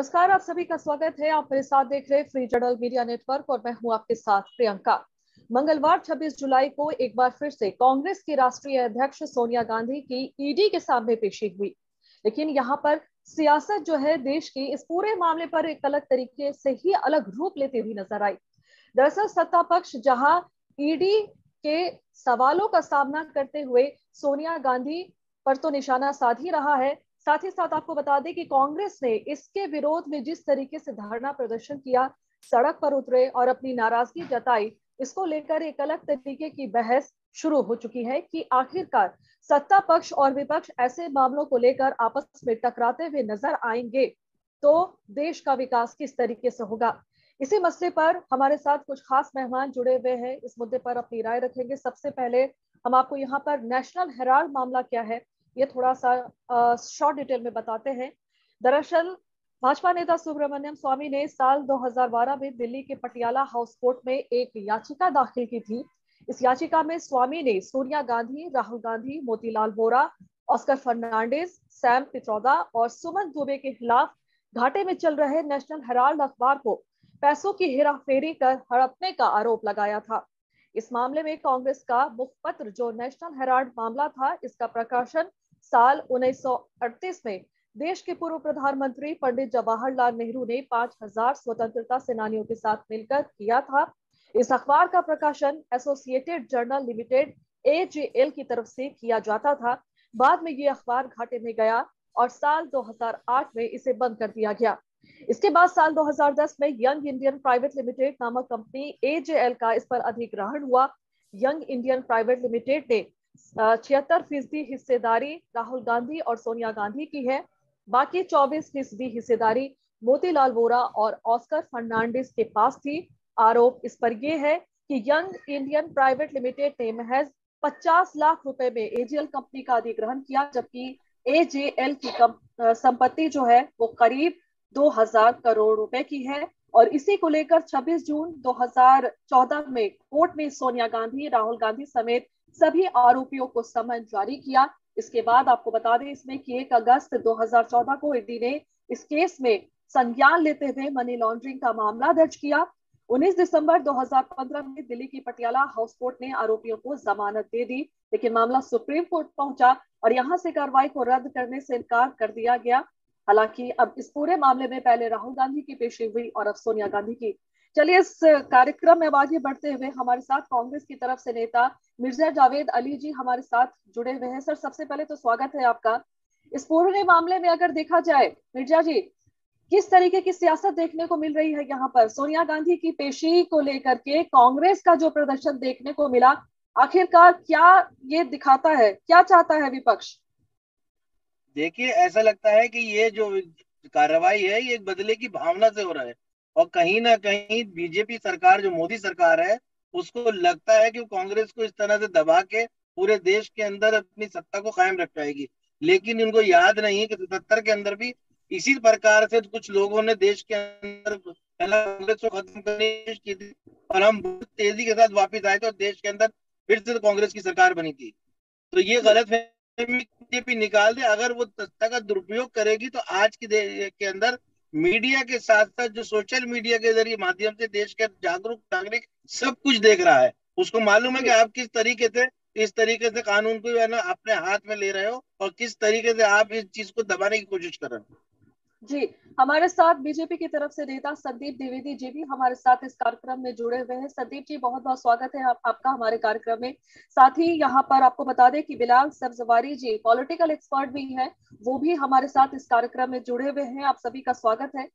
नमस्कार, आप सभी का स्वागत है। आप मेरे साथ देख रहे हैं फ्री जर्नल मीडिया नेटवर्क और मैं हूं आपके साथ प्रियंका। मंगलवार 26 जुलाई को एक बार फिर से कांग्रेस की राष्ट्रीय अध्यक्ष सोनिया गांधी की ईडी के सामने पेशी हुई। लेकिन यहाँ पर सियासत जो है देश की इस पूरे मामले पर एक अलग तरीके से ही अलग रूप लेती हुई नजर आई। दरअसल सत्ता पक्ष जहां ईडी के सवालों का सामना करते हुए सोनिया गांधी पर तो निशाना साध ही रहा है, साथ ही साथ आपको बता दें कि कांग्रेस ने इसके विरोध में जिस तरीके से धरना प्रदर्शन किया, सड़क पर उतरे और अपनी नाराजगी जताई, इसको लेकर एक अलग तरीके की बहस शुरू हो चुकी है कि आखिरकार सत्ता पक्ष और विपक्ष ऐसे मामलों को लेकर आपस में टकराते हुए नजर आएंगे तो देश का विकास किस तरीके से होगा। इसी मसले पर हमारे साथ कुछ खास मेहमान जुड़े हुए हैं, इस मुद्दे पर अपनी राय रखेंगे। सबसे पहले हम आपको यहाँ पर नेशनल हेराल्ड मामला क्या है ये थोड़ा सा शॉर्ट डिटेल में बताते हैं। दरअसल भाजपा नेता सुब्रमण्यम स्वामी ने साल 2012 में दिल्ली के पटियाला हाउस कोर्ट में एक याचिका दाखिल की थी। इस याचिका में स्वामी ने सोनिया गांधी, राहुल गांधी, मोतीलाल वोरा, ऑस्कर फर्नांडिस, सैम पित्रोदा और सुमन दुबे के खिलाफ घाटे में चल रहे नेशनल हेराल्ड अखबार को पैसों की हेराफेरी कर हड़पने का आरोप लगाया था। इस मामले में कांग्रेस का मुखपत्र जो नेशनल हेराल्ड मामला था, इसका प्रकाशन साल 1938 में देश के पूर्व प्रधानमंत्री पंडित जवाहरलाल नेहरू ने 5000 स्वतंत्रता सेनानियों के साथ मिलकर किया था। इस अखबार का प्रकाशन एसोसिएटेड जर्नल लिमिटेड एजेएल की तरफ से किया जाता था। बाद में ये अखबार घाटे में गया और साल 2008 में इसे बंद कर दिया गया। इसके बाद साल 2010 में यंग इंडियन प्राइवेट लिमिटेड नामक कंपनी एजेएल का इस पर अधिग्रहण हुआ। यंग इंडियन प्राइवेट लिमिटेड ने 76% हिस्सेदारी राहुल गांधी और सोनिया गांधी की है। बाकी 24% हिस्सेदारी मोतीलाल वोरा और ऑस्कर फर्नांडिस के पास थी। आरोप इस पर यह है कि यंग इंडियन प्राइवेट लिमिटेड ने महज 50 लाख रुपए में एजेएल कंपनी का अधिग्रहण किया, जबकि एजेएल की संपत्ति जो है वो करीब 2000 करोड़ रुपए की है। और इसी को लेकर 26 जून 2014 में कोर्ट ने सोनिया गांधी, राहुल गांधी समेत सभी आरोपियों को समन जारी किया। इसके बाद आपको बता दें इसमें कि 1 अगस्त 2014 को ईडी ने इस केस में संज्ञान लेते हुए मनी लॉन्ड्रिंग का मामला दर्ज किया। 19 दिसंबर 2015 में दिल्ली की पटियाला हाउस कोर्ट ने आरोपियों को जमानत दे दी, लेकिन मामला सुप्रीम कोर्ट पहुंचा और यहां से कार्रवाई को रद्द करने से इनकार कर दिया गया। हालांकि अब इस पूरे मामले में पहले राहुल गांधी की पेशी हुई और अब सोनिया गांधी की। चलिए इस कार्यक्रम में अब आगे बढ़ते हुए हमारे साथ कांग्रेस की तरफ से नेता मिर्जा जावेद अली जी हमारे साथ जुड़े हुए हैं। सर, सबसे पहले तो स्वागत है आपका। इस पूरे मामले में अगर देखा जाए मिर्जा जी, किस तरीके की सियासत देखने को मिल रही है यहाँ पर? सोनिया गांधी की पेशी को लेकर के कांग्रेस का जो प्रदर्शन देखने को मिला, आखिरकार क्या ये दिखाता है, क्या चाहता है विपक्ष? देखिए, ऐसा लगता है कि ये जो कार्रवाई है ये एक बदले की भावना से हो रहा है और कहीं ना कहीं बीजेपी सरकार, जो मोदी सरकार है, उसको लगता है कि वो कांग्रेस को इस तरह से दबा के पूरे देश के अंदर अपनी सत्ता को कायम रख पाएगी। लेकिन इनको याद नहीं है कि 77 के अंदर भी इसी प्रकार से कुछ लोगों ने देश के अंदर पहला कांग्रेस को खत्म करने की कोशिश की थी और हम बहुत तेजी के साथ वापिस आए थे और देश के अंदर फिर से कांग्रेस की सरकार बनी थी। तो ये गलत बीजेपी निकाल दे। अगर वो सत्ता का दुरुपयोग करेगी तो आज के अंदर मीडिया के साथ साथ जो सोशल मीडिया के जरिए माध्यम से देश के जागरूक नागरिक सब कुछ देख रहा है, उसको मालूम है कि आप किस तरीके से इस तरीके से कानून को है ना अपने हाथ में ले रहे हो और किस तरीके से आप इस चीज को दबाने की कोशिश कर रहे हो। जी, हमारे साथ बीजेपी की तरफ से नेता संदीप द्विवेदी जी भी हमारे साथ इस कार्यक्रम में जुड़े हुए हैं। संदीप जी, बहुत बहुत स्वागत है आपका हमारे कार्यक्रम में। साथ ही यहाँ पर आपको बता दें कि बिलाल सब्जवारी जी पॉलिटिकल एक्सपर्ट भी हैं, वो भी हमारे साथ इस कार्यक्रम में जुड़े हुए हैं। आप सभी का स्वागत है।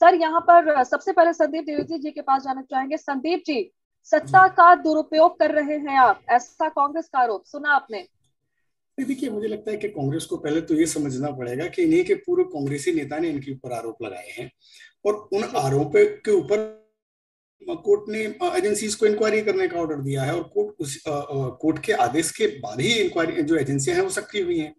सर, यहाँ पर सबसे पहले संदीप द्विवेदी जी के पास जाना चाहेंगे। संदीप जी, सत्ता का दुरुपयोग कर रहे हैं आप, ऐसा कांग्रेस का आरोप सुना आपने? देखिए, मुझे लगता है कि कांग्रेस को पहले तो ये समझना पड़ेगा कि इन्हीं के पूर्व कांग्रेसी नेता ने इनके ऊपर आरोप लगाए हैं और उन आरोपों के ऊपर कोर्ट ने एजेंसीज को इंक्वायरी करने का ऑर्डर दिया है और कोर्ट के आदेश के बाद ही इंक्वायरी जो एजेंसियां हैं वो सक्रिय हुई हैं।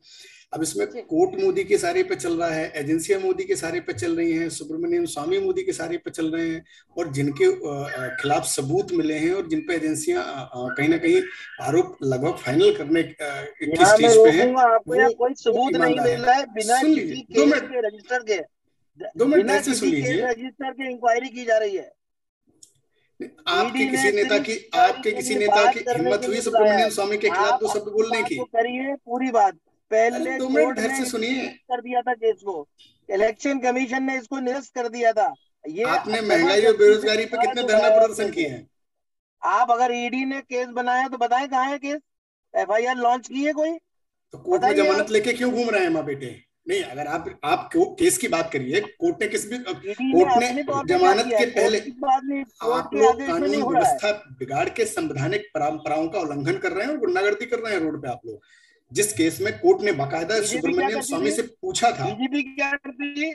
अब इसमें कोर्ट मोदी के सारे पे चल रहा है, एजेंसियां मोदी के सारे पे चल रही हैं, सुब्रमण्यम स्वामी मोदी के सारे पे चल रहे हैं और जिनके खिलाफ सबूत मिले हैं और जिन पे एजेंसियां कहीं ना कहीं आरोप लगभग फाइनल करने के स्टेज पे हैं, आपको यहाँ कोई सबूत नहीं मिल रहा है बिना किसी केस के रजिस्टर के। 2 मिनट बिना ध्यान से सुन किसी केस लीजिए। रजिस्टर के इंक्वायरी की जा रही है। आपके ईडी किसी ने नेता सिर्फ की इंक्वायरी आपके के किसी लिए नेता बात की करने हिम्मत के हुई लिए बुलाया सुब्रमण्यम है। स्वामी के खिलाफ आप 2 शब्द अपनी बोलने बात की? तो करिए पूरी बात। अरे पहले 2 मिनट कोर्ट धैर्य ने से सुनिए। कर दिया था केस को, इलेक्शन कमीशन ने इसको निरस्त कर दिया था। ये आपने महंगाई और जबरदस्ती से बेरोजगारी पे उठा कितने जो धरना है प्रदर्शन केस किए है। हैं? आप अगर ईडी ने केस बनाया तो बताएं कहाँ है केस, एफआईआर लॉन्च की है कोई, तो कोर्ट में बताइए जमानत आप। लेके क्यों घूम रहे हैं माँ बेटे? नहीं, अगर आप केस की बात करिए, कोर्ट ने ईडी ने कोर्ट ने अपने तौर पे क्या जमानत किया के है, कोर्ट पहले, की बात नहीं, कोर्ट आप के लोग आदेश में नहीं कानून हो रहा है। व्यवस्था बिगाड़ के संवैधानिक परंपराओं का उल्लंघन कर रहे हैं और गुंडागर्दी कर रहे हैं रोड पे आप लोग। जिस केस में कोर्ट ने बाकायदा बीजेपी क्या सुब्रमण्यम करती स्वामी थी, से पूछा था। बीजेपी क्या करती थी,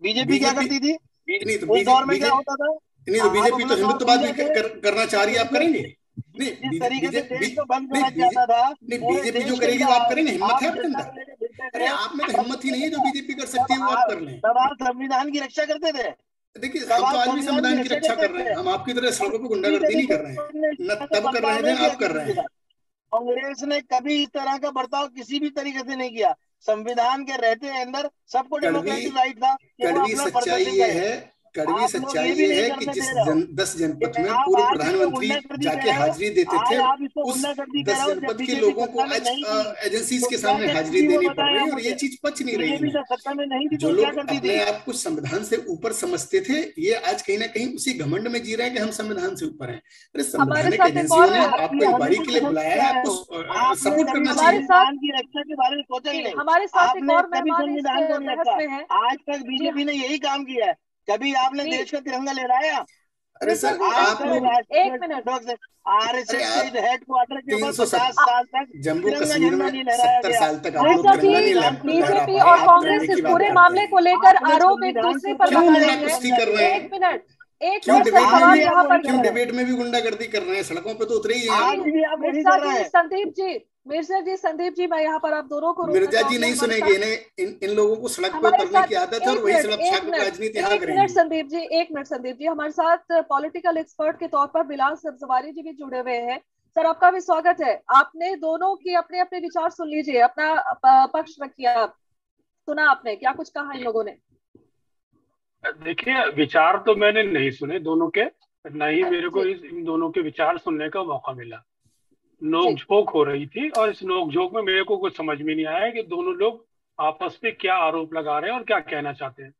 बीजेपी क्या बीजेपी करती थी नहीं तो उस दौर में क्या बीजेपी होता था। नहीं तो आप बीजेपी तो अपना दौर हिम्मतबाद भूल भी जाते हैं। करना चाह जिस रही है, आप तरीके करेंगे? नहीं जिस तरीके से देश को बंद नहीं करा जाता था, नहीं, पूरे बीजेपी जो देश के करेगी अंदर वो आप करेंगे? हिम्मत आप है आपके जनता अंदर? को लेकर फिरते अरे थे। आप में तो तब हिम्मत ही नहीं है जो बीजेपी कर सकती तब है वो आप कर लें। तब आप संविधान की रक्षा करते थे, देखिए, तब हम तो आप आज भी संविधान की संविधान की रक्षा रक्षा करते कर रहे हैं, थे। हम आपकी तरह और सड़कों पर कभी गुंडागर्दी कभी नहीं कर रहे हैं। कांग्रेस ने न इस तरह का तब कर रहे बर्ताव थे नहीं ना किया आप कर किसी रहे के हैं। साथ। कांग्रेस ने कभी इस तरह का बर्ताव किसी भी तरीके से नहीं किया। संविधान के रहते अंदर सबको कड़वी डेमोक्रेटिक राइट था कि वो कड़वी अपना सच्चाई प्रदर्शन ये करे। है, कड़वी आप लोग सच्चाई ये भी ये नहीं है कि करने जिस दे रहे हो 10 कि जनपद में आप पूर्व आज इसको प्रधानमंत्री गुंडागर्दी कह जाके रहे हो। हाजिरी देते थे, आज आप इसको उस गुंडागर्दी कह 10 रहे हो जब जनपद के बीजेपी लोगों को सत्ता में आज नहीं थी एजेंसीज तो के क्या सामने करती हाजिरी थी वो देनी पड़ बताएं रही है आप और ये मुझे। चीज पच नहीं रही बीजेपी इन्हें। जब सत्ता में नहीं थी जो तो क्या लोग करती अपने थी। आप को संविधान से ऊपर समझते थे, ये आज कहीं ना कहीं उसी घमंड में जी रहे हैं कि हम संविधान से ऊपर हैं। अरे हमारे संवैधानिक साथ एक एजेंसियों और ने आप आपको ये इंक्वायरी के हमेशा लिए सोचते बुलाया है, आए हो, आपको आपने सपोर्ट कभी करना हमारे चाहिए। साथ संविधान की रक्षा के बारे में सोचा ही जी, नहीं। हमारे साथ एक आपने और कभी मेहमान इस संविधान को नहीं बहस रखा। में हैं। आज तक जी बीजेपी ने यही काम किया है। कभी आपने जी देश का तिरंगा लहराया। अरे मिश्रा सर जी, आज एक आप तक लोग, मिनट, एक राष्ट्रीय मिनट। अरे आरएसएस के आप हेडक्वार्टर के ऊपर 50 370 साल तक जम्मू तिरंगा कश्मीर झंडा में नहीं लहराया 70 गया। साल तक आप लोग मिर्जा आपने जी, तिरंगा नहीं संविधान को लहरा बीजेपी पाए, और आप कांग्रेस तिरंगे इस की बात पूरे करते मामले हैं। को लेकर आपने आरोप एक संविधान दूसरे को पर क्या क्यों लगा किया रहे आपने हैं। गुंडागर्दी समझा कर रहे दीजिए। हैं? एक क्यों मिनट से डिबेट में आज सवाल भी भी आप यहाँ वही पर कर क्यों रहे हैं। डिबेट में भी गुंडागर्दी कर रहे हैं? सड़कों पे तो उतरे ही हैं जी आप। आज भी आप वही मिर्जा कर रहे जी, हैं। संदीप जी, मिर्जा जी, संदीप जी, मैं यहाँ पर आप दोनों को रोकना मिर्जा जी चाहूंगी। नहीं हमारे सुनेंगे साथ इन्हें, इन लोगों को सड़क पे हमारे उतरने साथ की आदत है और एक वही मिनट, सड़क एक छाप मिनट, राजनीति यहाँ एक मिनट करेंगे। संदीप जी, एक मिनट संदीप जी, हमारे साथ पॉलिटिकल एक्सपर्ट के तौर पर बिलाल सब्जवारी जी भी जुड़े हुए हैं। सर, आपका भी स्वागत है। आपने दोनों की अपने अपने विचार सुन लीजिए, अपना पक्ष रखिए। आप सुना, आपने क्या कुछ कहा इन लोगों ने? देखिए, विचार तो मैंने नहीं सुने दोनों के, न ही मेरे को जी इन दोनों के विचार सुनने का मौका मिला। जी नोक-झोंक हो रही थी और इस नोक-झोंक में मेरे को कुछ समझ में नहीं आया कि दोनों लोग आपस में क्या आरोप लगा रहे हैं और क्या कहना चाहते हैं।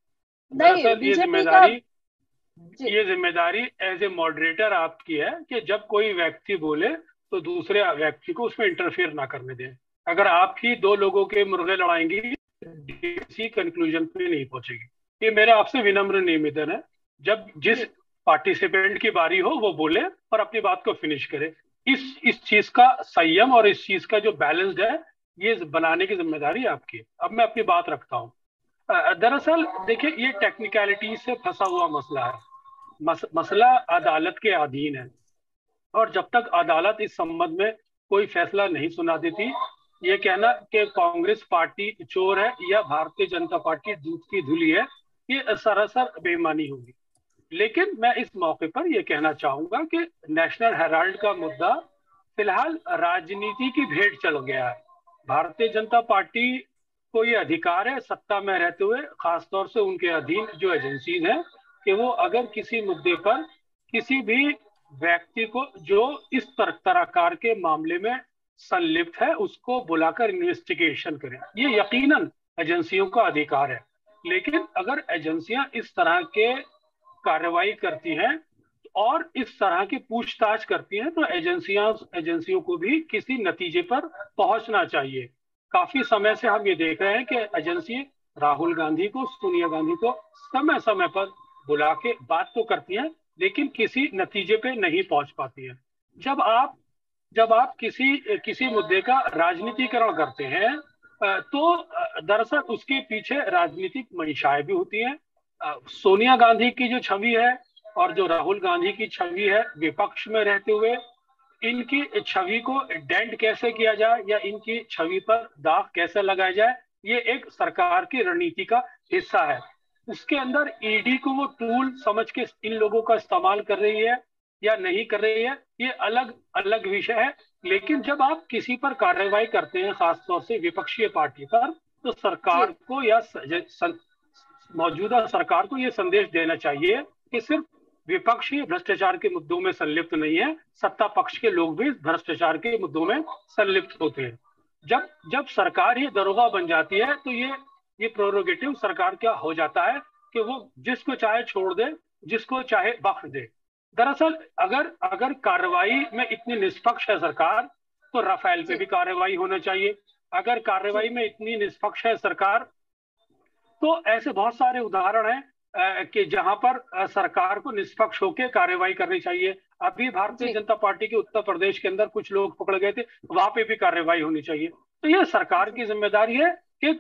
नहीं, दरअसल बीजेपी का। जी ये जिम्मेदारी एज ए मॉडरेटर आपकी है कि जब कोई व्यक्ति बोले तो दूसरे व्यक्ति को उसमें इंटरफेयर ना करने दें। अगर आप ही दो लोगों के मुर्गे लड़ाएंगी, किसी कंक्लूजन पे नहीं पहुंचेगी। ये मेरा आपसे विनम्र निवेदन है, जब जिस जी पार्टिसिपेंट की बारी हो वो बोले और अपनी बात को फिनिश करे। इस चीज का संयम और इस चीज का जो बैलेंस्ड है, ये बनाने की जिम्मेदारी आपकी है। अब मैं अपनी बात रखता हूँ। दरअसल देखिए, ये टेक्निकलिटी से फंसा हुआ मसला है। मसला अदालत के अधीन है और जब तक अदालत इस संबंध में कोई फैसला नहीं सुना देती, ये कहना कि कांग्रेस पार्टी चोर है या भारतीय जनता पार्टी दूध की धुली है, ये सरासर बेईमानी होगी। लेकिन मैं इस मौके पर यह कहना चाहूंगा कि नेशनल हेराल्ड का मुद्दा फिलहाल राजनीति की भेंट चल गया है। भारतीय जनता पार्टी को ये अधिकार है सत्ता में रहते हुए, खासतौर से उनके अधीन जो एजेंसीज हैं, कि वो अगर किसी मुद्दे पर किसी भी व्यक्ति को जो इस तरह के मामले में संलिप्त है उसको बुलाकर इन्वेस्टिगेशन करें। ये यकीनन एजेंसियों का अधिकार है। लेकिन अगर एजेंसियां इस तरह के कार्रवाई करती हैं और इस तरह की पूछताछ करती हैं तो एजेंसियों को भी किसी नतीजे पर पहुंचना चाहिए। काफी समय से हम ये देख रहे हैं कि एजेंसी राहुल गांधी को, सोनिया गांधी को समय समय पर बुला के बात तो करती हैं लेकिन किसी नतीजे पे नहीं पहुंच पाती है। जब आप किसी मुद्दे का राजनीतिकरण करते हैं तो दरअसल उसके पीछे राजनीतिक मंशाएं भी होती हैं। सोनिया गांधी की जो छवि है और जो राहुल गांधी की छवि है, विपक्ष में रहते हुए इनकी छवि को डेंट कैसे किया जाए या इनकी छवि पर दाग कैसे लगाया जाए, ये एक सरकार की रणनीति का हिस्सा है। उसके अंदर ईडी को वो टूल समझ के इन लोगों का इस्तेमाल कर रही है या नहीं कर रही है, ये अलग अलग विषय है। लेकिन जब आप किसी पर कार्रवाई करते हैं, खासतौर से विपक्षीय पार्टी पर, तो सरकार को या मौजूदा सरकार को ये संदेश देना चाहिए कि सिर्फ विपक्ष ही भ्रष्टाचार के मुद्दों में संलिप्त नहीं है, सत्ता पक्ष के लोग भी भ्रष्टाचार के मुद्दों में संलिप्त होते हैं। जब जब सरकार ही दरोगा बन जाती है तो ये प्रोरोगेटिव सरकार का हो जाता है कि वो जिसको चाहे छोड़ दे, जिसको चाहे बख्श दे। दरअसल अगर कार्रवाई में इतनी निष्पक्ष है सरकार, तो राफेल पे भी कार्रवाई होना चाहिए। अगर कार्रवाई में इतनी निष्पक्ष है सरकार, तो ऐसे बहुत सारे उदाहरण हैं कि जहां पर सरकार को निष्पक्ष होकर कार्रवाई करनी चाहिए। अभी भारतीय जनता पार्टी के उत्तर प्रदेश के अंदर कुछ लोग पकड़े गए थे, वहां पे भी कार्रवाई होनी चाहिए। तो ये सरकार की जिम्मेदारी है कि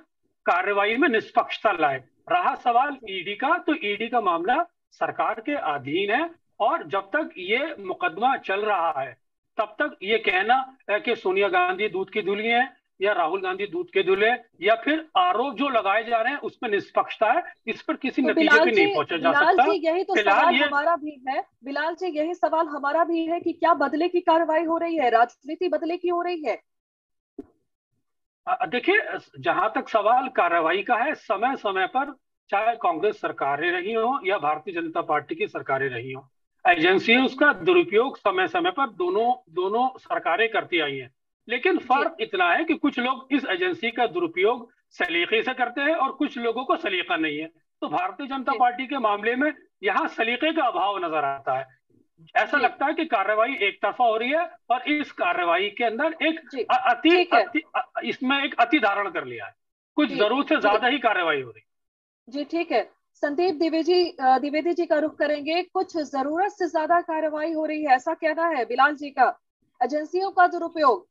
कार्रवाई में निष्पक्षता लाए। रहा सवाल ईडी का, तो ईडी का मामला सरकार के अधीन है, और जब तक ये मुकदमा चल रहा है तब तक ये कहना कि सोनिया गांधी दूध की धुली है या राहुल गांधी दूध के धुले, या फिर आरोप जो लगाए जा रहे हैं उसमें निष्पक्षता है, इस पर किसी नतीजे पे नहीं पहुंचा जा सकता। बिलाल जी, यही तो सवाल हमारा भी है। बिलाल जी, यही सवाल हमारा भी है कि क्या बदले की कार्रवाई हो रही है, राजनीति बदले की हो रही है? देखिए, जहां तक सवाल कार्रवाई का है, समय समय पर चाहे कांग्रेस सरकारें रही हो या भारतीय जनता पार्टी की सरकारें रही हो, एजेंसियों उसका दुरुपयोग समय समय पर दोनों सरकारें करती आई हैं। लेकिन फर्क इतना है कि कुछ लोग इस एजेंसी का दुरुपयोग सलीके से करते हैं और कुछ लोगों को सलीका नहीं है। तो भारतीय जनता पार्टी के मामले में यहाँ सलीके का अभाव नजर आता है। ऐसा लगता है कि कार्रवाई एक तरफा हो रही है, और इस कार्रवाई के अंदर इसमें एक अति धारण कर लिया है, कुछ जरूरत से ज्यादा ही कार्रवाई हो रही है। जी ठीक है, संदीप द्विवेदी जी का रुख करेंगे। कुछ जरूरत से ज्यादा कार्रवाई हो रही है, ऐसा कहना है बिलाल जी का, एजेंसियों का दुरुपयोग।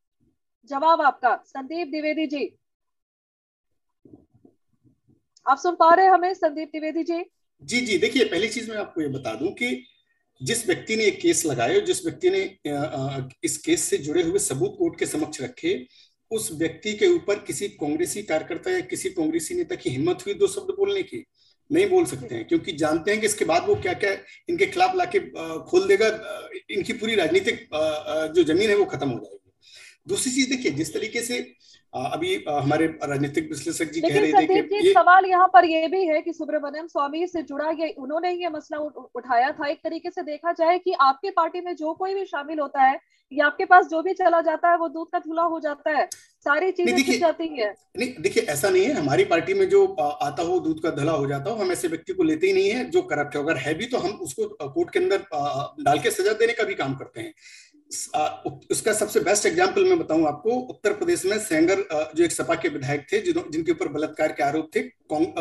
जवाब आपका संदीप द्विवेदी जी, आप सुन पा रहे हैं हमें संदीप द्विवेदी जी? जी जी, देखिए, पहली चीज मैं आपको ये बता दूं कि जिस व्यक्ति ने एक केस लगाया, जिस व्यक्ति ने इस केस से जुड़े हुए सबूत कोर्ट के समक्ष रखे, उस व्यक्ति के ऊपर किसी कांग्रेसी कार्यकर्ता या किसी कांग्रेसी नेता की हिम्मत हुई दो शब्द बोलने की? नहीं बोल सकते हैं, क्योंकि जानते हैं कि इसके बाद वो क्या क्या इनके खिलाफ लाके खोल देगा, इनकी पूरी राजनीतिक जो जमीन है वो खत्म हो जाएगी। दूसरी चीज देखिए, जिस तरीके से अभी हमारे राजनीतिक विश्लेषक जी कह रहे थे कि सवाल यहाँ पर ये भी है कि सुब्रमण्यम स्वामी से जुड़ा ये उन्होंने ये मसला उठाया था। एक तरीके से देखा जाए कि आपके पार्टी में जो कोई भी शामिल होता है या आपके पास जो भी चला जाता है वो दूध का धुला हो जाता है, सारी चीजें छिप जाती है। नहीं देखिए, ऐसा नहीं है। हमारी पार्टी में जो आता हो दूध का धुला हो जाता हो, हम ऐसे व्यक्ति को लेते ही नहीं है जो करप्ट है। अगर है भी तो हम उसको कोर्ट के अंदर डाल के सजा देने का भी काम करते हैं। उसका सबसे बेस्ट एग्जांपल मैं बताऊं आपको, उत्तर प्रदेश में सेंगर जो एक सपा के विधायक थे, जिनके ऊपर बलात्कार के आरोप थे,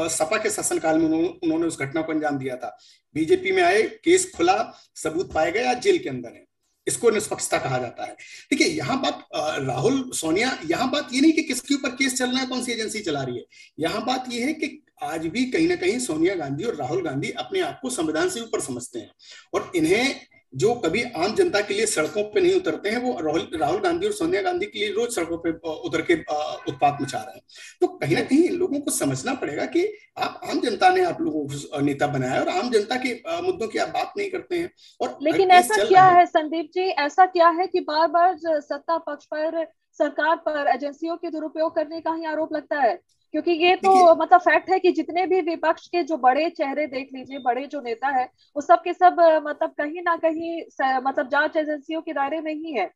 सपा के शासनकाल में उन्होंने उस घटना को अंजाम दिया था। बीजेपी में आए, केस खुला, सबूत पाए गए, आज जेल के अंदर है। इसको निष्पक्षता कहा जाता है। देखिए, यहाँ बात राहुल सोनिया, यहाँ बात ये नहीं कि किसके ऊपर केस चल रहा है, कौन सी एजेंसी चला रही है। यहाँ बात ये है कि आज भी कहीं ना कहीं सोनिया गांधी और राहुल गांधी अपने आप को संविधान से ऊपर समझते हैं, और इन्हें जो कभी आम जनता के लिए सड़कों पे नहीं उतरते हैं, वो राहुल गांधी और सोनिया गांधी के लिए रोज सड़कों पे उतर के उत्पात मचा रहे हैं। तो कहीं ना कहीं इन लोगों को समझना पड़ेगा कि आप आम जनता ने आप लोगों को नेता बनाया, और आम जनता के मुद्दों की आप बात नहीं करते हैं। और लेकिन ऐसा क्या है संदीप जी, ऐसा क्या है कि बार बार सत्ता पक्ष पर, सरकार पर एजेंसियों के दुरुपयोग करने का ही आरोप लगता है? क्योंकि ये तो मतलब फैक्ट है कि जितने भी विपक्ष के जो बड़े चेहरे देख लीजिए, बड़े जो नेता है, वो सब के सब मतलब कहीं ना कहीं मतलब जांच एजेंसियों के दायरे में ही है।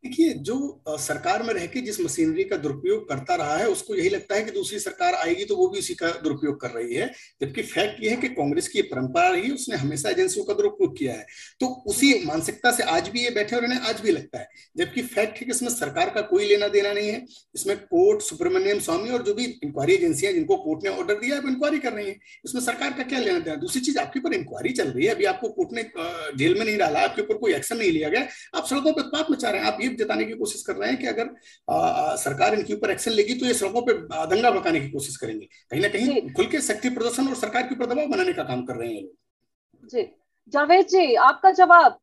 देखिए, जो सरकार में रह के जिस मशीनरी का दुरुपयोग करता रहा है, उसको यही लगता है कि दूसरी सरकार आएगी तो वो भी उसी का दुरुपयोग कर रही है। जबकि फैक्ट ये है कि कांग्रेस की परंपरा रही, उसने हमेशा एजेंसियों का दुरुपयोग किया है। तो उसी मानसिकता से आज भी ये बैठे, और इन्हें आज भी लगता है। जबकि फैक्ट है कि इसमें सरकार का कोई लेना देना नहीं है। इसमें कोर्ट, सुब्रमण्यम स्वामी और जो भी इंक्वायरी एजेंसियां जिनको कोर्ट ने ऑर्डर दिया है वो इंक्वायरी कर रही है। इसमें सरकार का क्या लेना देना। दूसरी चीज, आपके ऊपर इंक्वायरी चल रही है, अभी आपको कोर्ट ने जेल में नहीं डाला, आपके ऊपर कोई एक्शन नहीं लिया गया, आप सड़कों पर उत्पात मचा रहे हैं। आप ये जताने की कोशिश कर रहे हैं कि अगर सरकार इनके ऊपर एक्शन लेगी तो ये सड़कों पे दंगा भड़काने की कोशिश करेंगे। कहीं ना कहीं खुल के शक्ति प्रदर्शन और सरकार के ऊपर दबाव बनाने का काम कर रहे हैं लोग। जी जावेद जी, आपका जवाब।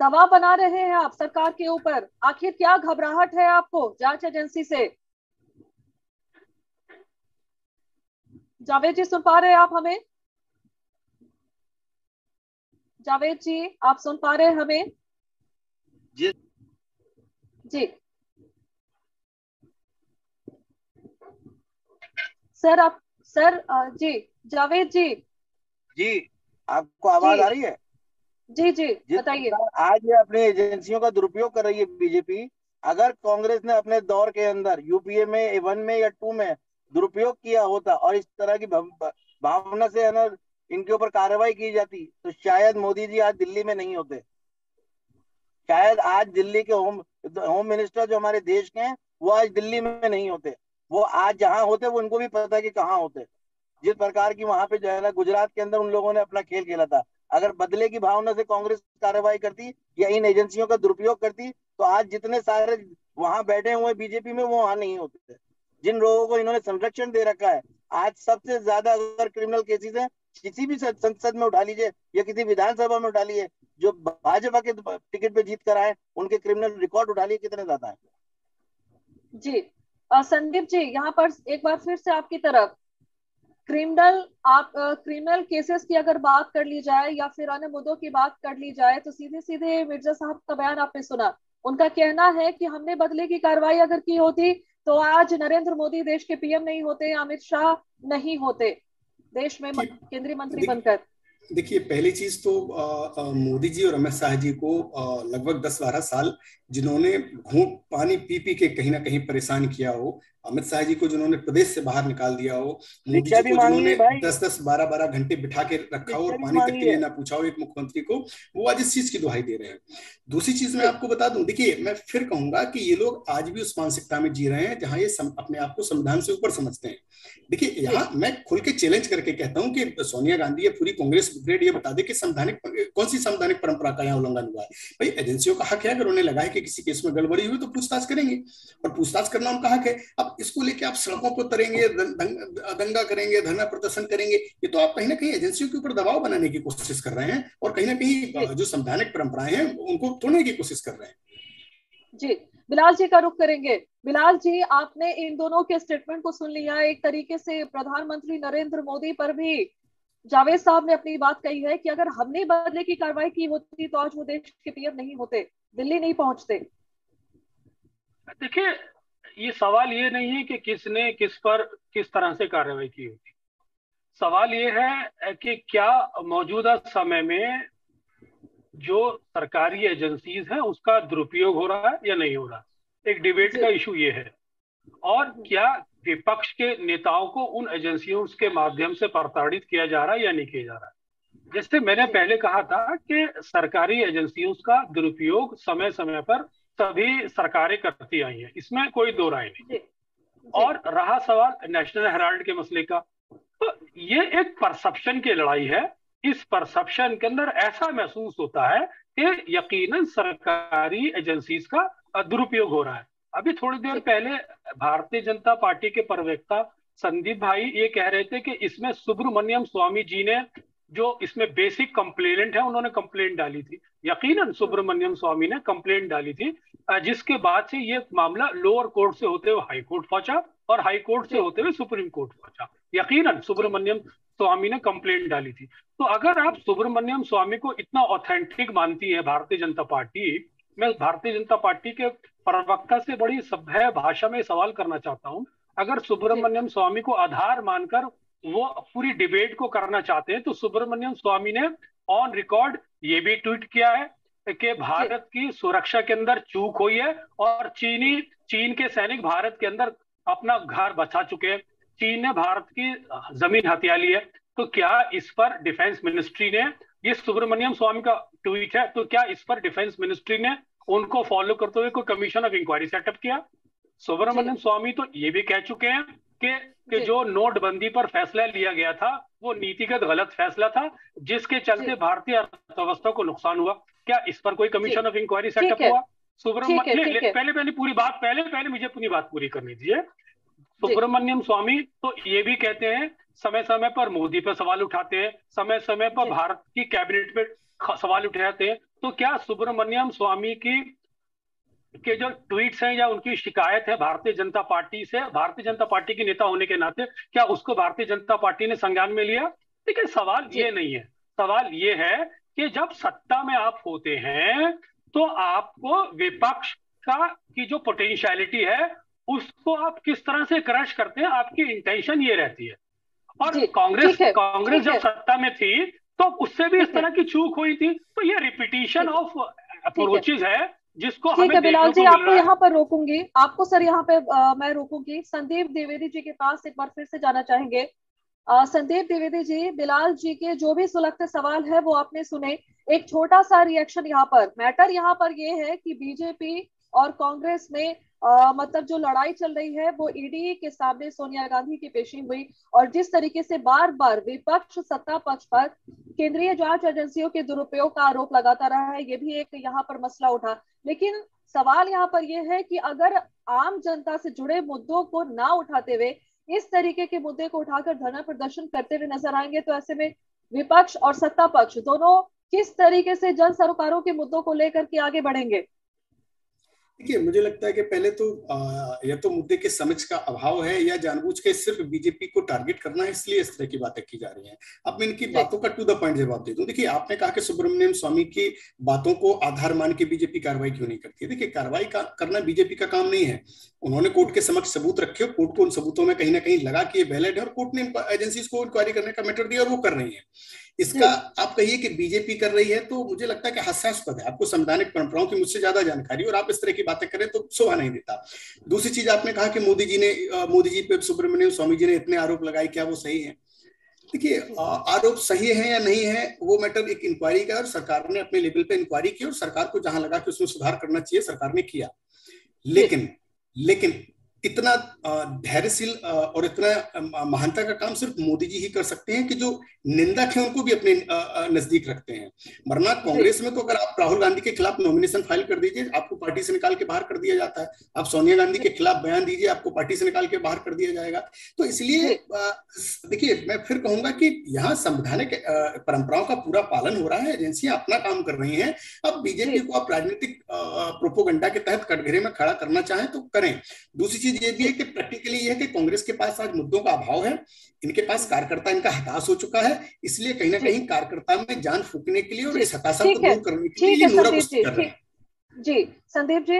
दबाव बना रहे हैं आप सरकार के ऊपर, आखिर क्या घबराहट है आपको जांच एजेंसी से? जावेद जी, सुन पा रहे हैं आप हमें? जावेद जी, आप सुन पा रहे हैं हमें? जी जी सर, आप सर जी, जावेद जी। जी, आपको आवाज जी आ रही है? जी जी, जिस बताइए। प्रकार आज ये अपनी एजेंसियों का दुरुपयोग कर रही है बीजेपी, अगर कांग्रेस ने अपने दौर के अंदर यूपीए में 1 में या 2 में दुरुपयोग किया होता और इस तरह की भावना से है ना इनके ऊपर कार्रवाई की जाती, तो शायद मोदी जी आज दिल्ली में नहीं होते। शायद आज दिल्ली के होम मिनिस्टर जो हमारे देश के हैं वो आज दिल्ली में नहीं होते। वो आज जहां होते वो उनको भी पता है कि कहाँ होते। जिस प्रकार की वहां पे जो है ना गुजरात के अंदर उन लोगों ने अपना खेल खेला था, अगर बदले की भावना से कांग्रेस कार्रवाई करती या इन एजेंसियों का दुरुपयोग करती, तो आज जितने सारे वहां बैठे हुए बीजेपी में वो वहां नहीं होते। जिन लोगों को इन्होंने संरक्षण दे रखा है, आज सबसे ज्यादा अगर क्रिमिनल केसेस है किसी भी संसद में उठा लीजिए या किसी विधानसभा में उठा लीजिए, जो भाजपा के टिकट पे जीत कर आए उनके क्रिमिनल रिकॉर्ड उठा लिए, कितने ज्यादा है। जी संदीप जी, यहाँ पर एक बार फिर से आपकी तरफ क्रिमिनल केसेस की अगर बात कर ली जाए या फिर अन्य मुद्दों की बात कर ली जाए, तो सीधे सीधे मिर्जा साहब का बयान आपने सुना। उनका कहना है कि हमने बदले की कार्रवाई अगर की होती तो आज नरेंद्र मोदी देश के पीएम नहीं होते, अमित शाह नहीं होते देश में केंद्रीय मंत्री बनकर। देखिए, पहली चीज तो मोदी जी और अमित शाह जी को लगभग 10-12 साल जिन्होंने घूंट पानी पी पी के कहीं ना कहीं परेशान किया हो, अमित शाह जी को जिन्होंने प्रदेश से बाहर निकाल दिया हो, मोदी जी को जिन्होंने 10-10 12-12 घंटे बिठा के रखा हो और पानी तक के लिए ना पूछा हो एक मुख्यमंत्री को, वो आज इस चीज की दुहाई दे रहे हैं। दूसरी चीज मैं आपको बता दूं, देखिए मैं फिर कहूंगा कि ये लोग आज भी उस मानसिकता में जी रहे हैं जहां ये अपने आप को संविधान से ऊपर समझते हैं। देखिए, यहाँ मैं खुल के चैलेंज करके कहता हूं कि सोनिया गांधी या पूरी कांग्रेस ब्रिगेड ये बता दे कि कौन सी संवैधानिक परंपरा का यहाँ उल्लंघन हुआ है। भाई, एजेंसियों का हक है, अगर उन्हें लगा है कि किसी केस में गड़बड़ी हुई तो पूछताछ करेंगे और पूछताछ करना उनका हक है। अब इसको लेके आप सड़कों पर उतरेंगे, दंगा करेंगे, धरना प्रदर्शन करेंगे, ये तो आप कहीं ना कहीं एजेंसियों के ऊपर दबाव बनाने की कोशिश कर रहे हैं और कहीं ना कहीं जो संवैधानिक परंपराएं हैं उनको तोड़ने की कोशिश कर रहे हैं। जी, बिलाल जी का रुख करेंगे। बिलाल जी, आपने इन दोनों के स्टेटमेंट को सुन लिया। एक तरीके से प्रधानमंत्री नरेंद्र मोदी पर भी जावेद साहब ने अपनी बात कही है कि अगर हमने बदले की कार्रवाई की होती तो आज वो देश के पीएम नहीं होते, दिल्ली नहीं पहुंचते। देखिए, ये सवाल ये नहीं है कि किसने किस पर किस तरह से कार्रवाई की होती। सवाल ये है कि क्या मौजूदा समय में जो सरकारी एजेंसीज हैं उसका दुरुपयोग हो रहा है या नहीं हो रहा। एक डिबेट का इशू ये है। और क्या विपक्ष के नेताओं को उन एजेंसियों के माध्यम से प्रताड़ित किया जा रहा है या नहीं किया जा रहा है। जैसे मैंने पहले कहा था कि सरकारी एजेंसियों का दुरुपयोग समय समय पर सभी सरकारें करती आई हैं, इसमें कोई दो राय नहीं। और रहा सवाल नेशनल हेराल्ड के मसले का, तो ये एक परसेप्शन की लड़ाई है। इस परसेप्शन के अंदर ऐसा महसूस होता है कि यकीनन सरकारी एजेंसीज का दुरुपयोग हो रहा है। अभी थोड़ी देर पहले भारतीय जनता पार्टी के प्रवक्ता संदीप भाई ये कह रहे थे कि इसमें सुब्रमण्यम स्वामी जी ने जो इसमें बेसिक कंप्लेनेंट है उन्होंने कंप्लेंट डाली थी। यकीनन सुब्रमण्यम स्वामी ने कंप्लेंट डाली थी, जिसके बाद से ये मामला लोअर कोर्ट से होते हुए हाई कोर्ट पहुंचा और हाई कोर्ट से होते हुए सुप्रीम कोर्ट पहुंचा। यकीनन सुब्रमण्यम स्वामी ने कंप्लेंट डाली थी। तो अगर आप सुब्रमण्यम स्वामी को इतना ऑथेंटिक मानती है भारतीय जनता पार्टी, मैं भारतीय जनता पार्टी के प्रवक्ता से बड़ी सभ्य भाषा में सवाल करना चाहता हूं, अगर सुब्रमण्यम स्वामी को आधार मानकर वो पूरी डिबेट को करना चाहते हैं तो सुब्रमण्यम स्वामी ने ऑन रिकॉर्ड ये भी ट्वीट किया है कि भारत की सुरक्षा के अंदर चूक हुई है और चीन के सैनिक भारत के अंदर अपना घर बचा चुके हैं, चीन ने भारत की जमीन हथिया ली है। तो क्या इस पर डिफेंस मिनिस्ट्री ने, ये सुब्रमण्यम स्वामी का ट्वीट है, तो क्या इस पर डिफेंस मिनिस्ट्री ने उनको फॉलो करते हुए कोई कमीशन ऑफ इंक्वायरी सेटअप किया? सुब्रमण्यम स्वामी तो ये भी कह चुके हैं कि जो नोटबंदी पर फैसला लिया गया था वो नीतिगत गलत फैसला था जिसके चलते भारतीय अर्थव्यवस्था को नुकसान हुआ। क्या इस पर कोई कमीशन ऑफ इंक्वायरी सेटअप हुआ? सुब्रमण्यम पहले मुझे अपनी बात पूरी करनी दीजिए। सुब्रमण्यम स्वामी तो ये भी कहते हैं, समय समय पर मोदी पर सवाल उठाते हैं, समय समय पर भारत की कैबिनेट पे सवाल उठाते हैं। तो क्या सुब्रमण्यम स्वामी के जो ट्वीट्स हैं या उनकी शिकायत है भारतीय जनता पार्टी से, भारतीय जनता पार्टी के नेता होने के नाते क्या उसको भारतीय जनता पार्टी ने संज्ञान में लिया? लेकिन सवाल ये नहीं है, सवाल ये है कि जब सत्ता में आप होते हैं तो आपको विपक्ष की जो पोटेंशियलिटी है उसको आप किस तरह से क्रश करते हैं, आपकी इंटेंशन ये रहती है। और कांग्रेस जब सत्ता में थी तो उससे भी इस तरह की चूक हुई थी। तो ये रिपीटिशन ऑफ अप्रोचेज है जिसको हमें बिलाल जी, देखने को मिल आपको रहा है। यहाँ पर रोकूंगी, आपको सर यहाँ पे मैं रोकूंगी। संदीप द्विवेदी जी के पास एक बार फिर से जाना चाहेंगे। संदीप द्विवेदी जी, बिलाल जी के जो भी सुलगते सवाल है वो आपने सुने। एक छोटा सा रिएक्शन यहाँ पर, मैटर यहाँ पर ये है कि बीजेपी और कांग्रेस में मतलब जो लड़ाई चल रही है वो ईडी के सामने सोनिया गांधी की पेशी हुई, और जिस तरीके से बार बार विपक्ष सत्ता पक्ष पर केंद्रीय जांच एजेंसियों के दुरुपयोग का आरोप लगाता रहा है, ये भी एक यहाँ पर मसला उठा। लेकिन सवाल यहाँ पर यह है कि अगर आम जनता से जुड़े मुद्दों को ना उठाते हुए इस तरीके के मुद्दे को उठाकर धरना प्रदर्शन करते हुए नजर आएंगे, तो ऐसे में विपक्ष और सत्ता पक्ष दोनों किस तरीके से जन सरोकारों के मुद्दों को लेकर के आगे बढ़ेंगे? देखिए, मुझे लगता है कि पहले तो या तो मुद्दे के समझ का अभाव है या जानबूझ के सिर्फ बीजेपी को टारगेट करना है, इसलिए इस तरह की बातें की जा रही हैं। अब मैं इनकी बातों का टू द पॉइंट जवाब दे दूं। देखिए, आपने कहा कि सुब्रमण्यम स्वामी की बातों को आधार मान के बीजेपी कार्रवाई क्यों नहीं करती है। देखिए, कार्रवाई करना बीजेपी का काम नहीं है। उन्होंने कोर्ट के समक्ष सबूत रखे, कोर्ट को उन सबूतों में कहीं ना कहीं लगा कि ये वैलिड है, और कोर्ट ने एजेंसीज को इंक्वायरी करने का मैटर दिया और वो कर रही है। इसका आप कहिए कि बीजेपी कर रही है, तो मुझे लगता है कि हास्यास्पद है। आपको संवैधानिक परंपराओं की मुझसे ज्यादा जानकारी, और आप इस तरह की बातें करें तो शोभा नहीं देता। दूसरी चीज, आपने कहा कि मोदी जी पे सुब्रमण्यम स्वामी जी ने इतने आरोप लगाए, क्या वो सही है? देखिए, आरोप सही है या नहीं है वो मैटर एक इंक्वायरी का है, और सरकार ने अपने लेवल पे इंक्वायरी की, और सरकार को जहां लगा कि उसमें सुधार करना चाहिए सरकार ने किया। लेकिन इतना धैर्यशील और इतना महानता का काम सिर्फ मोदी जी ही कर सकते हैं कि जो निंदक है उनको भी अपने नजदीक रखते हैं। वरना कांग्रेस में तो अगर आप राहुल गांधी के खिलाफ नॉमिनेशन फाइल कर दीजिए, आपको पार्टी से निकाल के बाहर कर दिया जाता है। आप सोनिया गांधी के खिलाफ बयान दीजिए, आपको पार्टी से निकाल के बाहर कर दिया जाएगा। तो इसलिए देखिए, मैं फिर कहूंगा कि यहाँ संवैधानिक परंपराओं का पूरा पालन हो रहा है, एजेंसियां अपना काम कर रही हैं। अब बीजेपी को आप राजनीतिक प्रोपोगंडा के तहत कटघरे में खड़ा करना चाहें तो करें। दूसरी चीज ये भी है कि प्रैक्टिकली ये है कि कांग्रेस के पास आज मुद्दों का अभाव है, इनके पास कार्यकर्ता इनका हताश हो चुका है, इसलिए कहीं ना कहीं कार्यकर्ता में जान फूकने के लिए और इस हताशा को दूर करने के लिए नोरा कुश्ती कर रहे हैं। जी संदीप जी,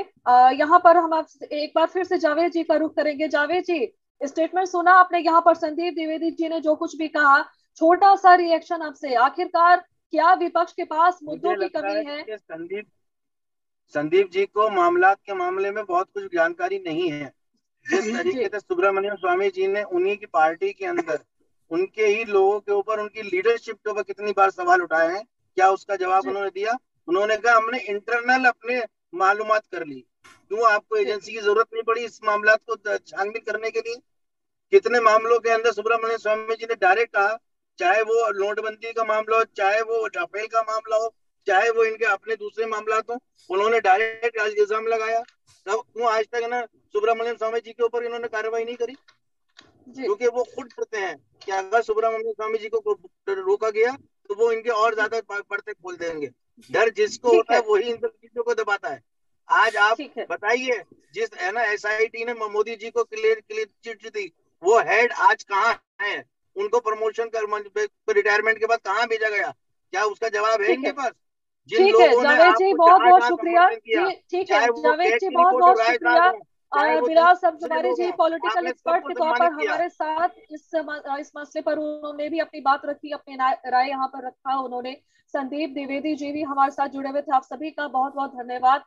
यहाँ पर हम आप एक बार फिर से जावेद जी का रुख करेंगे। जावेद जी, स्टेटमेंट सुना आपने, यहाँ पर संदीप द्विवेदी जी ने जो कुछ भी कहा, छोटा सा रिएक्शन आपसे। आखिरकार क्या विपक्ष के पास मुद्दों की कमी है? संदीप जी को मामलात के मामले में बहुत कुछ जानकारी नहीं है। जिस तरीके से सुब्रमण्यम स्वामी जी ने उन्हीं की पार्टी के अंदर उनके ही लोगों के ऊपर, उनकी लीडरशिप के ऊपर कितनी बार सवाल उठाए हैं, क्या उसका जवाब उन्होंने दिया? उन्होंने कहा हमने इंटरनल अपने मालूमात कर ली। क्यों आपको एजेंसी की जरूरत नहीं पड़ी इस मामलात को छानबीन करने के लिए? कितने मामलों के अंदर सुब्रमण्यम स्वामी जी ने डायरेक्ट कहा, चाहे वो नोटबंदी का मामला हो, चाहे वो राफेल का मामला हो, चाहे वो इनके अपने दूसरे मामला हो, उन्होंने डायरेक्ट इल्जाम लगाया। तब क्यों आज तक ना सुब्रमण्यम स्वामी जी के ऊपर इन्होंने कार्रवाई नहीं करी? क्योंकि वो खुद डरते हैं कि अगर सुब्रमण्यम स्वामी जी को रोका गया तो वो इनके और ज्यादा बढ़ते खोल देंगे। डर जिसको होता है वही इन सब चीजों को दबाता है। आज आप बताइए, जिस है ना SIT ने मोदी जी को क्लियर चिट दी, वो हेड आज कहाँ है? उनको प्रमोशन कर रिटायरमेंट के बाद कहाँ भेजा गया? क्या उसका जवाब है इनके पास? ठीक है जावेद जी, बहुत बहुत शुक्रिया। ठीक है जावेद जी, बहुत बहुत शुक्रिया। बिलाल सब्जवारी जी, पॉलिटिकल एक्सपर्ट के तौर पर हमारे साथ इस मसले पर उन्होंने भी अपनी बात रखी, अपनी राय यहाँ पर रखा उन्होंने। संदीप द्विवेदी जी भी हमारे साथ जुड़े हुए थे। आप सभी का बहुत बहुत धन्यवाद।